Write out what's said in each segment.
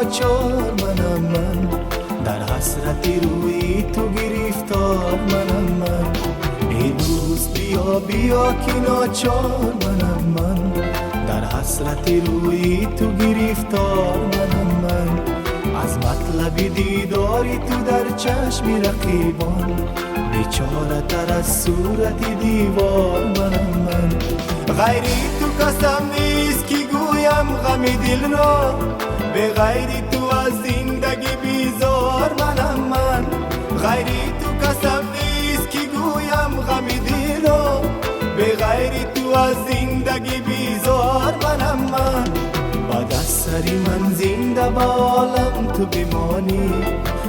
ناچار منم من، در حسرتی روی تو گرفتار منم من. ای دوست بیا بیا که ناچار منم من، در حسرتی روی تو گرفتار منم من. از مطلب دیداری تو در چشم رقیبان، بیچاره تر از صورت دیوار منم من. غیری تو کسم نیست که گویم غم دل را، به غیری تو از زندگی بیزار منم من. غیری تو کسم نیست که گویم غم دل را، به غیری تو از زندگی بیزار منم من. بعد از سری من زنده با عالم تو بمانی،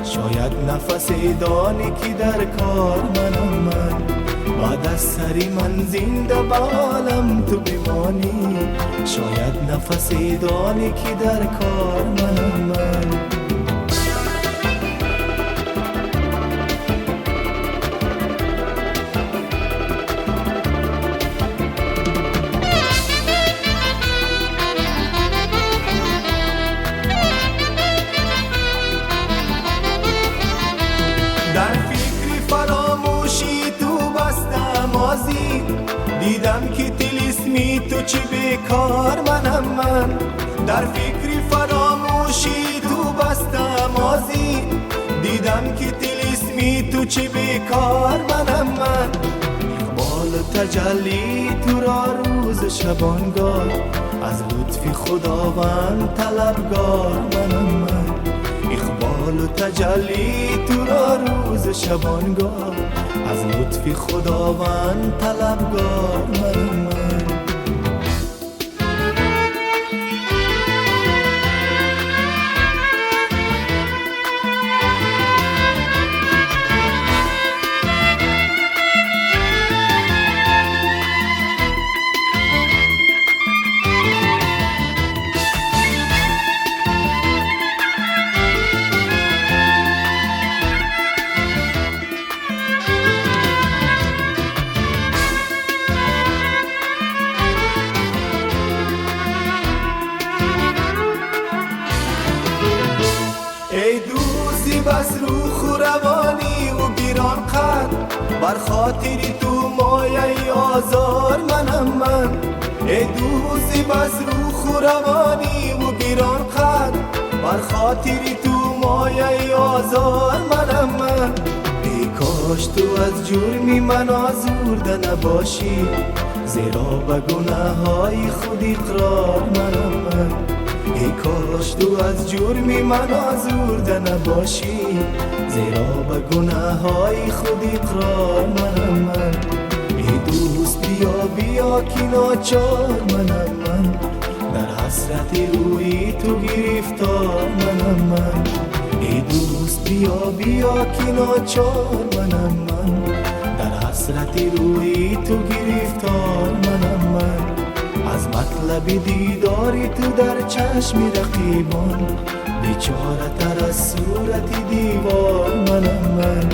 شاید نفس دانی که در کار منم من. بعد از سری من زنده با عالم تو بمانی، شاید نفس دانی که در کار منم من. در فکر فراموشی تو بستم آزی، دیدم که طلسمی تو چه بیکار منم من. در فکر فراموشی تو بستم آزی، دیدم که طلسمی تو چه بیکار منم من. اقبال و تجلی تو را روز شبانگاه، از لطف خداوند طلبگار منم من. اقبال و تجلی تو را روز شبانگاه، از لطف خداوند طلبگار منم من. ای دوستی بس روح و روانی و گیران قد، بر خاطری تو مایه آزار منم من. ای دوستی بس روح و روانی و گیران قد، بر خاطری تو مایه آزار منم من. ای کاش تو از جرمی من آزرده نباشی، زیرا به گناه های خود اقرار منم من. ای کاش تو از جرمی من آزرده نباشی، زیرا به گناه های خود اقرار منم من. ای دوست بیا بیا که ناچار منم من، در حسرت روی تو گرفتار منم من. ای دوست بیا بیا که ناچار منم من، در حسرت روی تو گرفتار منم من. از مطلب دیداری تو در چشم رقیبان، بیچاره تر از صورت دیوار منم من.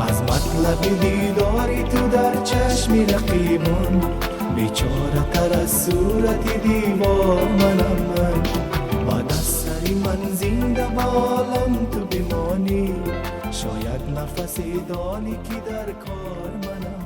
از مطلب دیداری تو در چشم رقیبان، بیچاره تر از صورت دیوار منم من. بعد از سری من زنده با عالم تو بمانی، شاید نفس دانی که در کار منم.